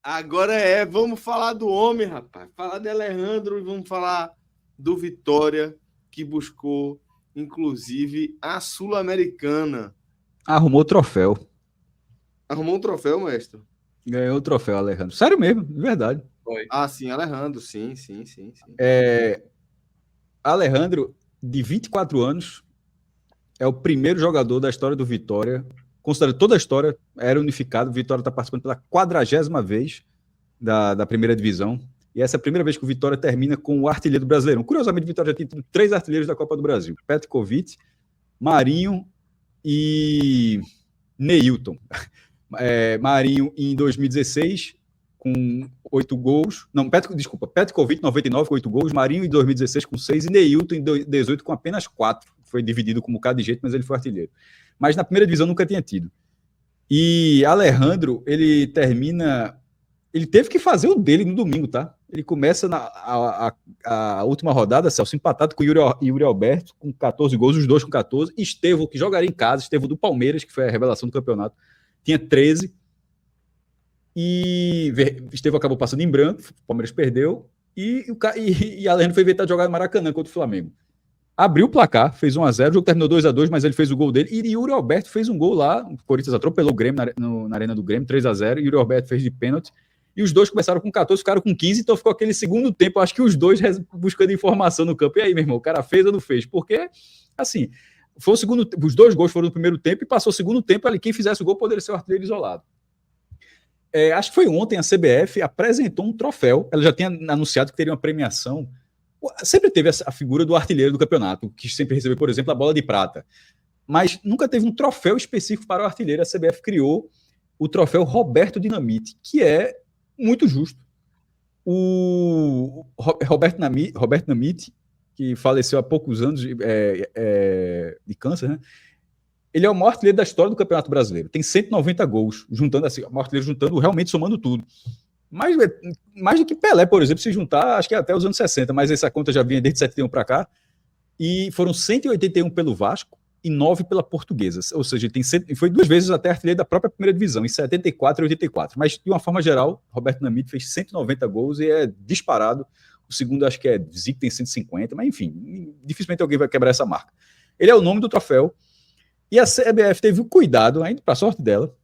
Agora vamos falar do homem, rapaz. Falar de Alejandro e vamos falar do Vitória, que buscou, inclusive, a Sul-Americana. Arrumou o troféu. Arrumou um troféu, mestre? Ganhou o troféu, Alejandro. Sério mesmo, de verdade. Foi. Ah, sim, Alejandro, sim. Alejandro, de 24 anos, é o primeiro jogador da história do Vitória, considerando toda a história, era unificado. O Vitória está participando pela 40ª vez da primeira divisão. E essa é a primeira vez que o Vitória termina com o artilheiro do Brasileirão. Curiosamente, o Vitória já tem tido 3 artilheiros da Copa do Brasil: Petkovic, Marinho e Neilton. Marinho em 2016 com 8 gols. Não, Petkovic 99 com 8 gols, Marinho em 2016 com 6 e Neilton em 2018 com apenas 4. Foi dividido com um bocado de jeito, mas ele foi artilheiro. Mas na primeira divisão nunca tinha tido. E Alejandro, ele termina... Ele teve que fazer o dele no domingo, tá? Ele começa a última rodada, Celso, empatado com o Yuri Alberto, com 14 gols, os dois com 14. Estevão, que jogaria em casa, Estevão do Palmeiras, que foi a revelação do campeonato, tinha 13. E Estevão acabou passando em branco, o Palmeiras perdeu. E Alejandro foi inventado de jogar no Maracanã contra o Flamengo. Abriu o placar, fez 1-0, o jogo terminou 2-2, mas ele fez o gol dele. E Yuri Alberto fez um gol lá, o Corinthians atropelou o Grêmio na Arena do Grêmio, 3-0. Yuri Alberto fez de pênalti. E os dois começaram com 14, ficaram com 15, então ficou aquele segundo tempo, acho que os dois buscando informação no campo. E aí, meu irmão, o cara fez ou não fez? Porque, assim, foi o segundo, os 2 gols foram no primeiro tempo e passou o segundo tempo ali, quem fizesse o gol poderia ser o artilheiro isolado. Acho que foi ontem a CBF apresentou um troféu, ela já tinha anunciado que teria uma premiação. Sempre teve a figura do artilheiro do campeonato, que sempre recebeu, por exemplo, a bola de prata. Mas nunca teve um troféu específico para o artilheiro. A CBF criou o troféu Roberto Dinamite, que é muito justo. O Roberto Dinamite, que faleceu há poucos anos de câncer, né? Ele é o maior artilheiro da história do Campeonato Brasileiro. Tem 190 gols, juntando assim, o maior artilheiro juntando, realmente somando tudo. Mais do que Pelé, por exemplo, se juntar, acho que até os anos 60, mas essa conta já vinha desde 71 para cá. E foram 181 pelo Vasco e 9 pela Portuguesa. Ou seja, foi 2 vezes até artilheiro da própria primeira divisão, em 74 e 84. Mas, de uma forma geral, Roberto Dinamite fez 190 gols e é disparado. O segundo, acho que é Zico, tem 150, mas enfim, dificilmente alguém vai quebrar essa marca. Ele é o nome do troféu. E a CBF teve o cuidado, ainda para a sorte dela,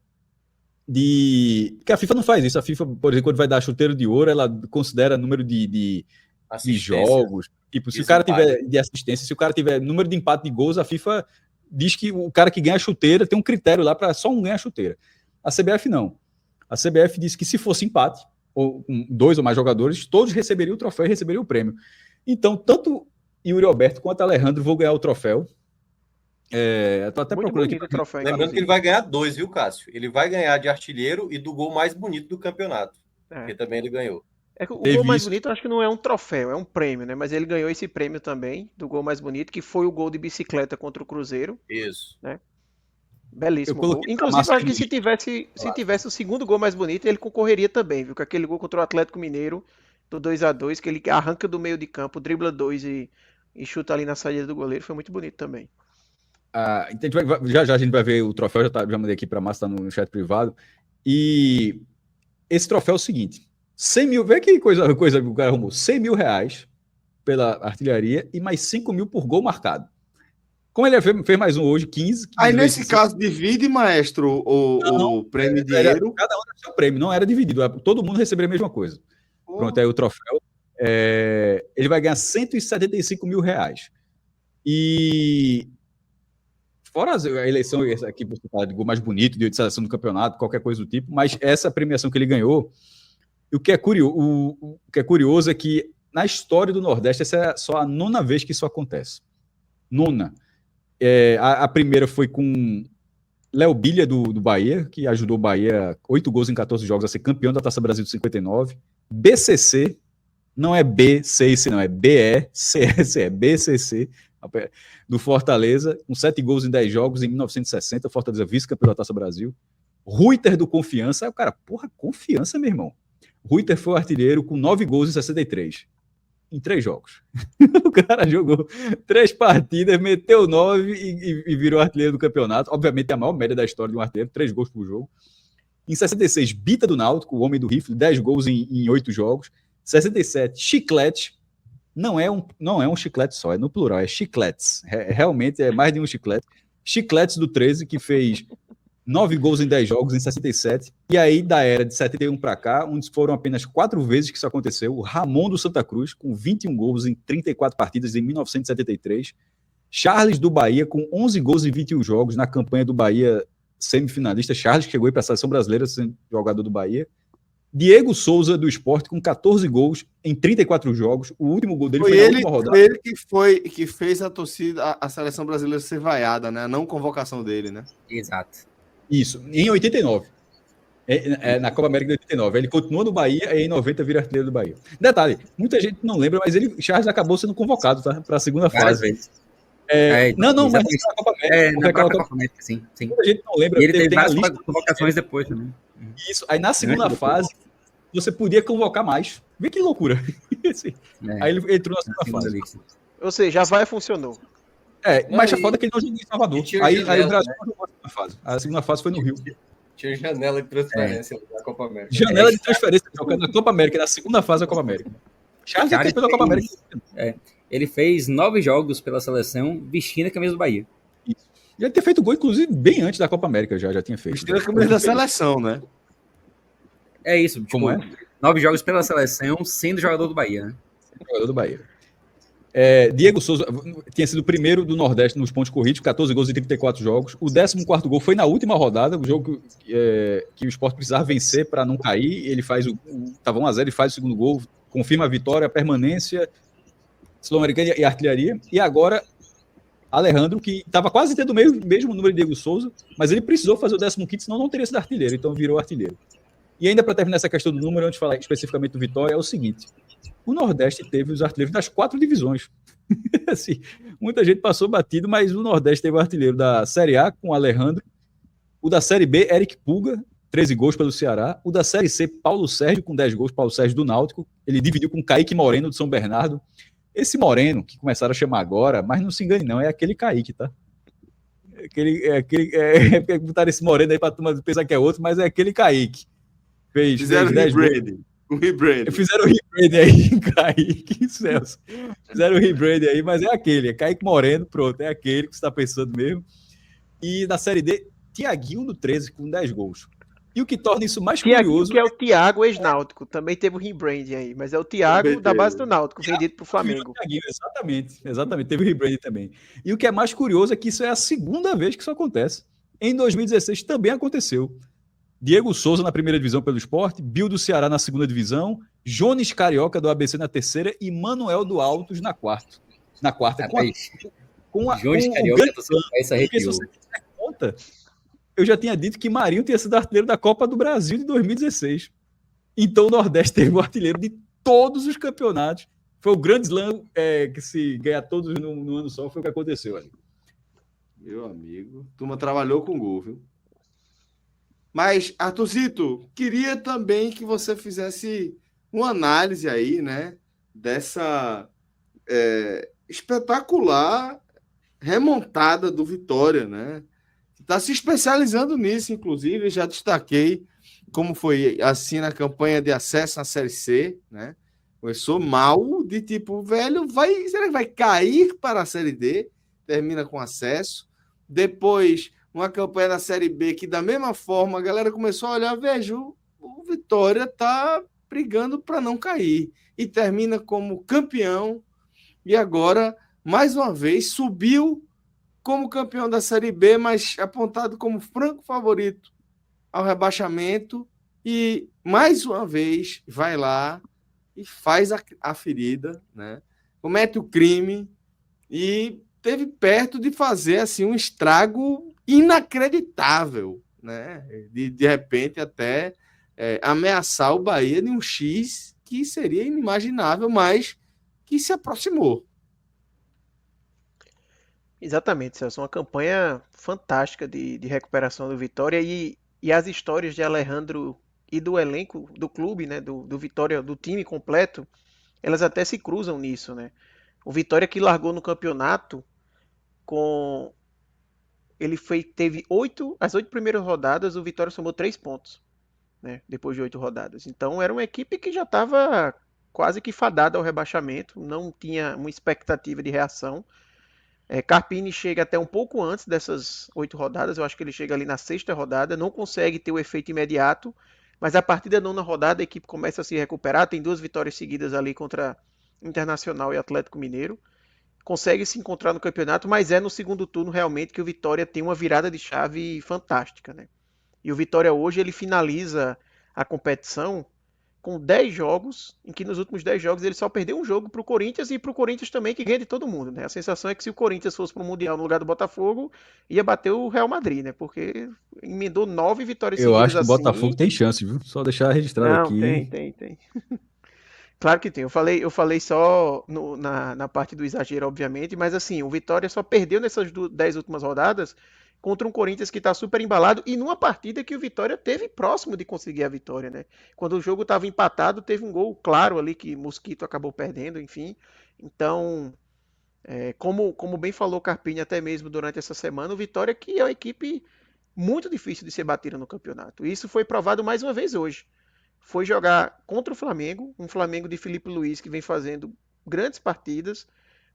que a FIFA não faz isso. A FIFA, por exemplo, quando vai dar chuteiro de ouro, ela considera número de jogos. Tipo, se o cara tiver de assistência, se o cara tiver número de empate de gols, a FIFA diz que o cara que ganha a chuteira tem um critério lá para só um ganhar a chuteira. A CBF não. A CBF disse que se fosse empate, ou 2 ou mais jogadores, todos receberiam o troféu e receberiam o prêmio. Então, tanto Yuri Alberto quanto Alejandro vão ganhar o troféu. Tô até procurando aqui. Troféu, lembrando que ele vai ganhar 2, viu, Cássio? Ele vai ganhar de artilheiro e do gol mais bonito do campeonato. Porque também ele ganhou. O gol mais bonito eu acho que não é um troféu, é um prêmio, né? Mas ele ganhou esse prêmio também, do gol mais bonito, que foi o gol de bicicleta contra o Cruzeiro. Isso. Né? Belíssimo gol. Inclusive, eu acho que se tivesse o segundo gol mais bonito, ele concorreria também, viu? Com aquele gol contra o Atlético Mineiro, do 2-2, que ele arranca do meio de campo, dribla 2 e chuta ali na saída do goleiro, foi muito bonito também. Então já a gente vai ver o troféu, já mandei aqui para a Massa, tá no chat privado. E esse troféu é o seguinte: 100 mil, vê que coisa que o cara arrumou, 100 mil reais pela artilharia e mais 5 mil por gol marcado. Como ele fez mais um hoje, 15 Aí nesse caso divide, maestro, o prêmio dinheiro? Cada um tem seu prêmio, não era dividido, todo mundo receberia a mesma coisa. Pronto, aí o troféu, ele vai ganhar 175 mil reais. E fora a eleição aqui de gol mais bonito, de seleção do campeonato, qualquer coisa do tipo, mas essa premiação que ele ganhou, o que é curioso é que na história do Nordeste, essa é só a 9ª vez que isso acontece. 9ª. A primeira foi com Léo Bilha, do Bahia, que ajudou o Bahia 8 gols em 14 jogos a ser campeão da Taça Brasil de 59. BCC, não é BCC, não, é BECS, é BCC, do Fortaleza, com 7 gols em 10 jogos em 1960, Fortaleza vice-campeão da Taça Brasil. Ruiter do Confiança, aí o cara, Confiança, meu irmão. Ruiter foi o artilheiro com 9 gols em 63, em 3 jogos. O cara jogou 3 partidas, meteu 9 e virou artilheiro do campeonato. Obviamente é a maior média da história de um artilheiro, 3 gols por jogo. Em 66, Bita do Náutico, o homem do rifle, 10 gols em 8 jogos. 67, Chiclete. Não é um chiclete só, é no plural, é chicletes. Realmente é mais de um chiclete. Chicletes do 13, que fez 9 gols em 10 jogos em 67. E aí, da era de 71 para cá, onde foram apenas 4 vezes que isso aconteceu, o Ramon do Santa Cruz, com 21 gols em 34 partidas em 1973. Charles do Bahia, com 11 gols em 21 jogos na campanha do Bahia semifinalista. Charles que chegou aí para a seleção brasileira sendo jogador do Bahia. Diego Souza do Sport, com 14 gols em 34 jogos. O último gol dele foi na última rodada. Foi ele que fez a torcida, a seleção brasileira ser vaiada, né? A não convocação dele, né? Exato. Isso, em 89. Na Copa América de 89. Ele continuou no Bahia e em 90 vira artilheiro do Bahia. Detalhe, muita gente não lembra, mas Charles acabou sendo convocado, tá? Para a segunda fase. Não, mas na Copa América. Na Copa América, sim. Muita gente não lembra. E ele teve várias convocações depois também. Isso, aí na segunda fase, você podia convocar mais. Vê que loucura. Aí ele entrou na segunda fase. Ou seja, a vaia funcionou. Mas a foda é que ele não jogou em Salvador. Aí o Brasil não jogou a segunda fase. A segunda fase foi no Rio. Tinha janela de transferência na Copa América. Janela de transferência na Copa América, na segunda fase da Copa América. Charles é campeão da Copa América. Ele fez 9 jogos pela seleção vestindo a camisa do Bahia. Isso. Já ter feito gol, inclusive, bem antes da Copa América, já tinha feito. Vestindo a camisa da seleção, né? É isso. Tipo, como é? 9 jogos pela seleção, sendo jogador do Bahia, né? Jogador do Bahia. Diego Souza tinha sido o primeiro do Nordeste nos pontos corridos, 14 gols em 34 jogos. O 14º gol foi na última rodada, o jogo que o Sport precisava vencer para não cair. Ele faz estava 1-0, ele faz o segundo gol, confirma a vitória, a permanência, Sul-Americana e artilharia. E agora, Alejandro, que estava quase tendo o mesmo número de Diego Souza, mas ele precisou fazer o 15º, senão não teria sido artilheiro, então virou artilheiro. E ainda para terminar essa questão do número, antes de falar especificamente do Vitória, é o seguinte: o Nordeste teve os artilheiros das 4 divisões. Assim, muita gente passou batido, mas o Nordeste teve o artilheiro da Série A com o Alejandro, o da Série B, Eric Pulga, 13 gols pelo Ceará, o da Série C, Paulo Sérgio, com 10 gols, Paulo Sérgio do Náutico, ele dividiu com Kaique Moreno, do São Bernardo. Esse Moreno, que começaram a chamar agora, mas não se engane não, é aquele Kaique, tá? Botaram esse Moreno aí pra turma pensar que é outro, mas é aquele Kaique. Fizeram o rebranding. Fizeram o rebranding aí, Kaique, Celso. Fizeram o rebranding aí, mas é aquele, é Kaique Moreno, pronto, é aquele que você está pensando mesmo. E na Série D, Tiaguinho do 13 com 10 gols. E o que torna isso mais curioso... Que é o Thiago ex-Náutico, também teve o rebranding aí, mas é o Thiago da base do Náutico, vendido para o Flamengo. Exatamente, teve o rebranding também. E o que é mais curioso é que isso é a segunda vez que isso acontece. Em 2016 também aconteceu. Diego Souza na primeira divisão pelo Sport, Bill do Ceará na segunda divisão, Jones Carioca do ABC na terceira e Manuel do Altos na quarta. Jones Carioca, se você fizer conta, eu já tinha dito que Marinho tinha sido artilheiro da Copa do Brasil de 2016. Então o Nordeste teve o artilheiro de todos os campeonatos. Foi o grande slam que se ganhar todos no ano só, foi o que aconteceu ali. Meu amigo, a turma trabalhou com gol, viu? Mas, Arthurzito, queria também que você fizesse uma análise aí, né, dessa espetacular remontada do Vitória, né? Está se especializando nisso, inclusive, já destaquei como foi assim na campanha de acesso na Série C, né? Começou mal, de tipo, velho, será que vai cair para a Série D? Termina com acesso. Depois, uma campanha na Série B que, da mesma forma, a galera começou a olhar, vejo, o Vitória tá brigando para não cair. E termina como campeão. E agora, mais uma vez, subiu como campeão da Série B, mas apontado como franco favorito ao rebaixamento. E, mais uma vez, vai lá e faz a ferida, né? Comete o crime e teve perto de fazer assim, um estrago inacreditável, né? De repente até ameaçar o Bahia de um X que seria inimaginável, mas que se aproximou. Exatamente, Celso. Uma campanha fantástica de recuperação do Vitória e as histórias de Alejandro e do elenco do clube, né, do Vitória, do time completo, elas até se cruzam nisso, né? O Vitória que largou no campeonato teve as 8 primeiras rodadas, o Vitória somou 3 pontos. né, depois de 8 rodadas. Então era uma equipe que já estava quase que fadada ao rebaixamento, não tinha uma expectativa de reação. Carpini chega até um pouco antes dessas 8 rodadas, eu acho que ele chega ali na 6ª rodada, não consegue ter o efeito imediato, mas a partir da 9ª rodada a equipe começa a se recuperar, tem 2 vitórias seguidas ali contra Internacional e Atlético Mineiro, consegue se encontrar no campeonato, mas é no segundo turno realmente que o Vitória tem uma virada de chave fantástica, né? E o Vitória hoje ele finaliza a competição com 10 jogos, em que nos últimos 10 jogos ele só perdeu um jogo para o Corinthians e para o Corinthians também que ganha de todo mundo, né? A sensação é que se o Corinthians fosse para o Mundial no lugar do Botafogo, ia bater o Real Madrid, né? Porque emendou 9 vitórias Eu seguidas acho que o assim. Botafogo tem chance, viu? Só deixar registrado Não, aqui. tem. Claro que tem. Eu falei só na parte do exagero, obviamente, mas assim, o Vitória só perdeu nessas 10 últimas rodadas contra um Corinthians que está super embalado e numa partida que o Vitória teve próximo de conseguir a vitória, né? Quando o jogo estava empatado, teve um gol claro ali que Mosquito acabou perdendo, enfim. Então, como bem falou o Carpini até mesmo durante essa semana, o Vitória que é uma equipe muito difícil de ser batida no campeonato. Isso foi provado mais uma vez hoje. Foi jogar contra o Flamengo, um Flamengo de Felipe Luiz que vem fazendo grandes partidas,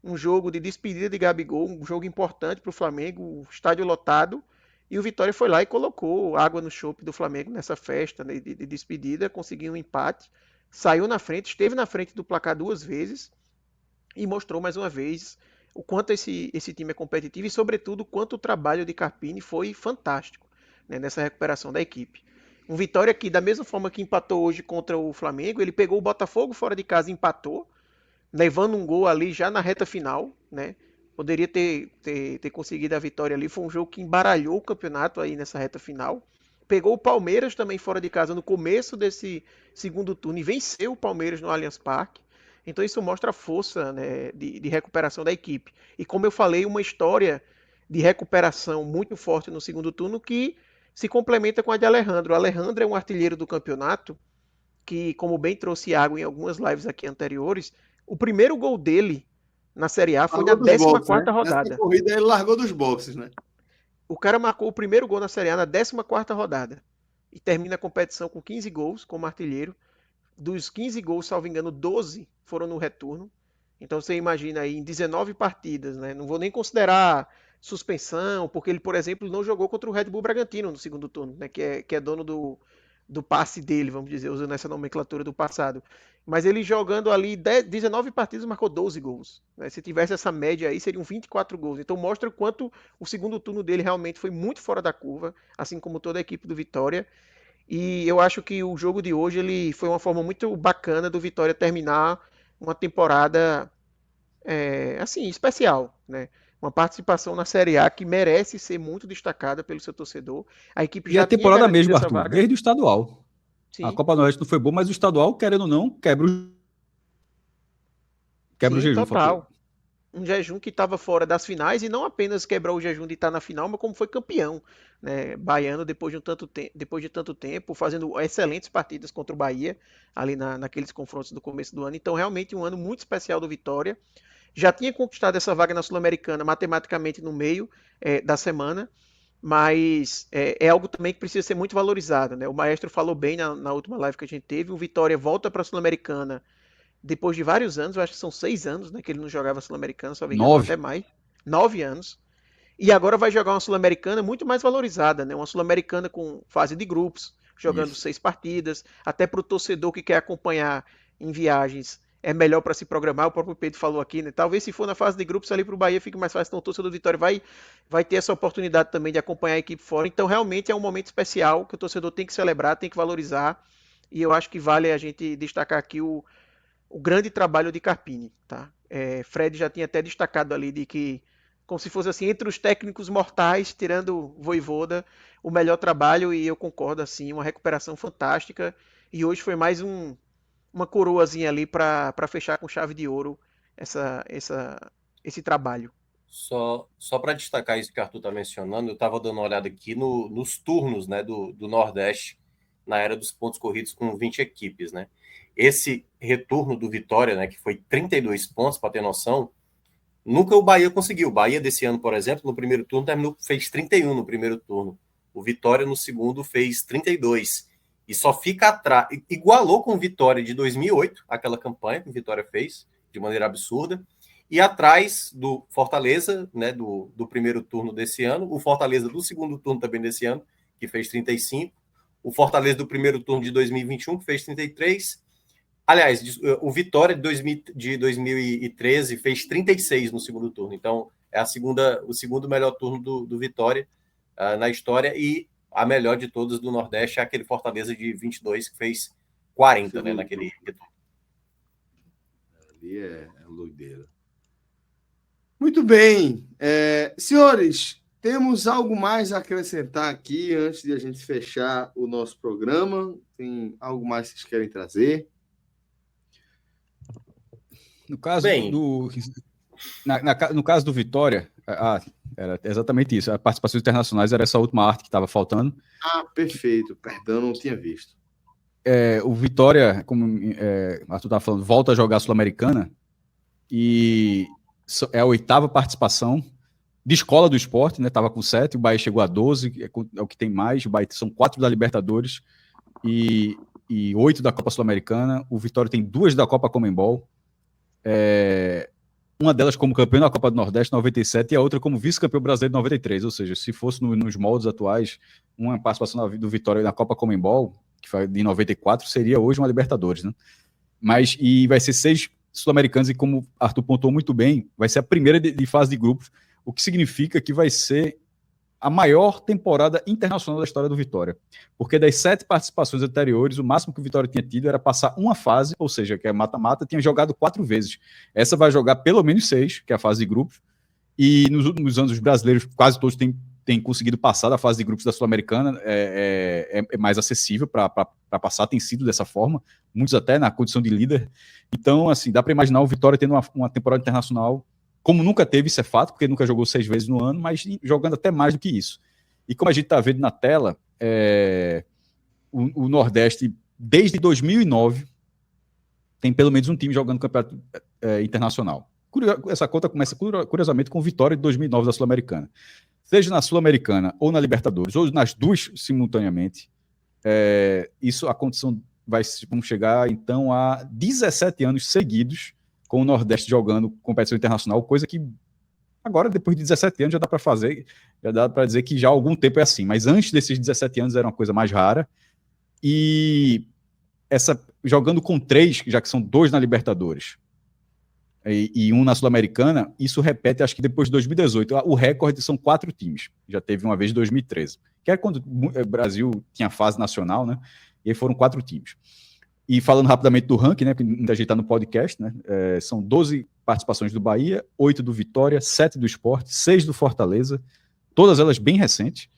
um jogo de despedida de Gabigol, um jogo importante para o Flamengo, estádio lotado, e o Vitória foi lá e colocou água no chope do Flamengo nessa festa, né, de despedida, conseguiu um empate, saiu na frente, esteve na frente do placar 2 vezes e mostrou mais uma vez o quanto esse time é competitivo e, sobretudo, o quanto o trabalho de Carpini foi fantástico, né, nessa recuperação da equipe. Um Vitória que, da mesma forma que empatou hoje contra o Flamengo, ele pegou o Botafogo fora de casa e empatou, levando um gol ali já na reta final, né? Poderia ter conseguido a vitória ali. Foi um jogo que embaralhou o campeonato aí nessa reta final. Pegou o Palmeiras também fora de casa no começo desse segundo turno e venceu o Palmeiras no Allianz Parque. Então isso mostra a força, né, de recuperação da equipe. E como eu falei, uma história de recuperação muito forte no segundo turno que se complementa com a de Alejandro. O Alejandro é um artilheiro do campeonato que, como bem trouxe Iago em algumas lives aqui anteriores, o primeiro gol dele na Série A foi na 14ª rodada. Nessa corrida ele largou dos boxes, né? O cara marcou o primeiro gol na Série A na 14ª rodada e termina a competição com 15 gols como artilheiro. Dos 15 gols, salvo engano, 12 foram no retorno. Então você imagina aí em 19 partidas, né? Não vou nem considerar suspensão, porque ele, por exemplo, não jogou contra o Red Bull Bragantino no segundo turno, né? Que é dono do passe dele, vamos dizer, usando essa nomenclatura do passado. Mas ele jogando ali 19 partidas, marcou 12 gols. Né? Se tivesse essa média aí, seriam 24 gols. Então mostra o quanto o segundo turno dele realmente foi muito fora da curva, assim como toda a equipe do Vitória. E eu acho que o jogo de hoje ele foi uma forma muito bacana do Vitória terminar uma temporada assim, especial, né? Uma participação na Série A que merece ser muito destacada pelo seu torcedor. A equipe já a temporada mesmo, essa Arthur, vaga. desde o estadual. Sim. A Copa Nordeste não foi boa, mas o estadual, querendo ou não, quebra o jejum. Total. Um jejum que estava fora das finais e não apenas quebrou o jejum de estar na final, mas como foi campeão, né? Baiano depois de tanto tempo, fazendo excelentes partidas contra o Bahia, ali naqueles confrontos do começo do ano. Então, realmente um ano muito especial do Vitória. Já tinha conquistado essa vaga na Sul-Americana matematicamente no meio da semana, mas é algo também que precisa ser muito valorizado, né? O Maestro falou bem na última live que a gente teve, o Vitória volta para a Sul-Americana depois de vários anos, eu acho que são 6 anos, né, que ele não jogava Sul-Americana, só me engano, até mais. 9 anos. E agora vai jogar uma Sul-Americana muito mais valorizada, né? Uma Sul-Americana com fase de grupos, jogando 6 partidas, até para o torcedor que quer acompanhar em viagens, é melhor para se programar. O próprio Pedro falou aqui, né? Talvez se for na fase de grupos ali para o Bahia fique mais fácil, então o torcedor do Vitória vai ter essa oportunidade também de acompanhar a equipe fora. Então realmente é um momento especial que o torcedor tem que celebrar, tem que valorizar. E eu acho que vale a gente destacar aqui o grande trabalho de Carpini, tá? Fred já tinha até destacado ali de que, como se fosse assim, entre os técnicos mortais, tirando Vojvoda, o melhor trabalho, e eu concordo, assim, uma recuperação fantástica, e hoje foi mais uma coroazinha ali para fechar com chave de ouro esse trabalho. Só para destacar isso que o Arthur está mencionando, eu estava dando uma olhada aqui nos turnos, né, do Nordeste, na era dos pontos corridos com 20 equipes, né? Esse retorno do Vitória, né, que foi 32 pontos, para ter noção, nunca o Bahia conseguiu. O Bahia desse ano, por exemplo, no primeiro turno fez 31 no primeiro turno. O Vitória no segundo fez 32. e só fica atrás, igualou com o Vitória de 2008, aquela campanha que o Vitória fez de maneira absurda, e atrás do Fortaleza, né, do primeiro turno desse ano, o Fortaleza do segundo turno também desse ano, que fez 35, o Fortaleza do primeiro turno de 2021, que fez 33, aliás, o Vitória de 2013 fez 36 no segundo turno, então é o segundo melhor turno do Vitória na história, e a melhor de todas do Nordeste é aquele Fortaleza de 22, que fez 40, né, naquele retorno. Ali é loideira. Muito bem. Senhores, temos algo mais a acrescentar aqui antes de a gente fechar o nosso programa? Tem algo mais que vocês querem trazer? No caso no caso do Vitória, era exatamente isso. As participações internacionais era essa última arte que estava faltando. Perfeito. Perdão, não tinha visto. O Vitória, como Arthur estava falando, volta a jogar a Sul-Americana e é a 8ª participação de escola do esporte, né? Estava com 7, o Bahia chegou a 12, é o que tem mais. O Bahia são 4 da Libertadores e 8 da Copa Sul-Americana. O Vitória tem 2 da Copa Conmebol. Uma delas como campeão da Copa do Nordeste em 97 e a outra como vice-campeão brasileiro em 93, ou seja, se fosse nos moldes atuais, uma participação do Vitória na Copa Conmebol, que foi de 94, seria hoje uma Libertadores, né? E vai ser 6 sul-americanos e, como Arthur pontuou muito bem, vai ser a primeira de fase de grupos, o que significa que vai ser a maior temporada internacional da história do Vitória, porque das 7 participações anteriores, o máximo que o Vitória tinha tido era passar uma fase, ou seja, que é mata-mata, tinha jogado 4 vezes. Essa vai jogar pelo menos 6, que é a fase de grupos, e nos últimos anos os brasileiros quase todos têm conseguido passar da fase de grupos da Sul-Americana, é mais acessível para passar, tem sido dessa forma, muitos até na condição de líder. Então, assim, dá para imaginar o Vitória tendo uma temporada internacional como nunca teve, isso é fato, porque nunca jogou 6 vezes no ano, mas jogando até mais do que isso. E como a gente está vendo na tela, o Nordeste, desde 2009, tem pelo menos um time jogando campeonato internacional. Essa conta começa, curiosamente, com Vitória de 2009 da Sul-Americana. Seja na Sul-Americana ou na Libertadores, ou nas duas simultaneamente, a condição vamos chegar, então, a 17 anos seguidos com o Nordeste jogando competição internacional, coisa que agora, depois de 17 anos, já dá para fazer, já dá para dizer que já há algum tempo é assim, mas antes desses 17 anos era uma coisa mais rara, e jogando com 3, já que são 2 na Libertadores, e 1 na Sul-Americana, isso repete, acho que depois de 2018, o recorde são 4 times, já teve uma vez em 2013, que é quando o Brasil tinha fase nacional, né, e aí foram 4 times. E falando rapidamente do ranking, né, que muita gente está no podcast, né, são 12 participações do Bahia, 8 do Vitória, 7 do Sport, 6 do Fortaleza, todas elas bem recentes,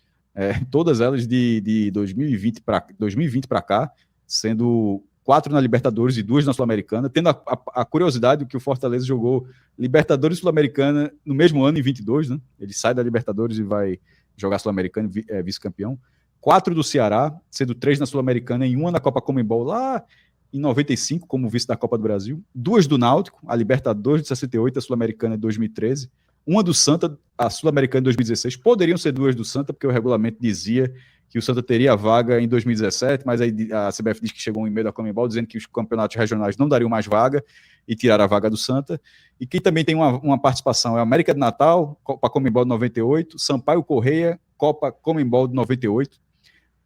todas elas de 2020 para cá, sendo 4 na Libertadores e 2 na Sul-Americana, tendo a curiosidade que o Fortaleza jogou Libertadores e Sul-Americana no mesmo ano, em 22, né, ele sai da Libertadores e vai jogar Sul-Americana, vice-campeão. 4 do Ceará, sendo 3 na Sul-Americana e 1 na Copa Conmebol lá em 95, como vice da Copa do Brasil. 2 do Náutico, a Libertadores de 68, a Sul-Americana de 2013. 1 do Santa, a Sul-Americana de 2016. Poderiam ser 2 do Santa, porque o regulamento dizia que o Santa teria vaga em 2017, mas aí a CBF diz que chegou um e-mail da Conmebol dizendo que os campeonatos regionais não dariam mais vaga e tiraram a vaga do Santa. E quem também tem uma participação é a América de Natal, Copa Conmebol de 98, Sampaio Correia, Copa Conmebol de 98.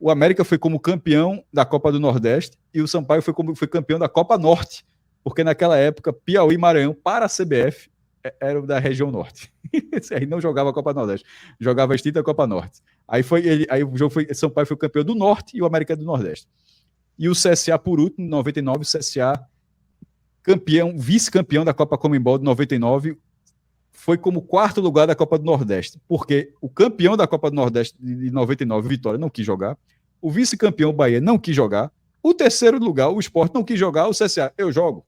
O América foi como campeão da Copa do Nordeste e o Sampaio foi campeão da Copa Norte, porque naquela época Piauí e Maranhão, para a CBF, eram da região Norte. Aí não jogava a Copa Nordeste, jogava a extinta Copa Norte. Aí o jogo Sampaio foi campeão do Norte e o América do Nordeste. E o CSA, por último, em 99, o CSA, vice-campeão da Copa Conmebol de 99, foi como 4º lugar da Copa do Nordeste, porque o campeão da Copa do Nordeste de 99, Vitória, não quis jogar, o vice-campeão, Bahia, não quis jogar, o 3º lugar, o Sport, não quis jogar, o CSA, eu jogo.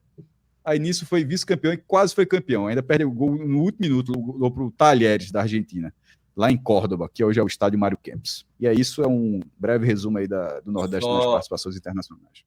Aí nisso foi vice-campeão e quase foi campeão, ainda perdeu o gol no último minuto para o Talheres, da Argentina, lá em Córdoba, que hoje é o estádio Mário Kempis. E isso é um breve resumo aí do Nordeste nas participações internacionais.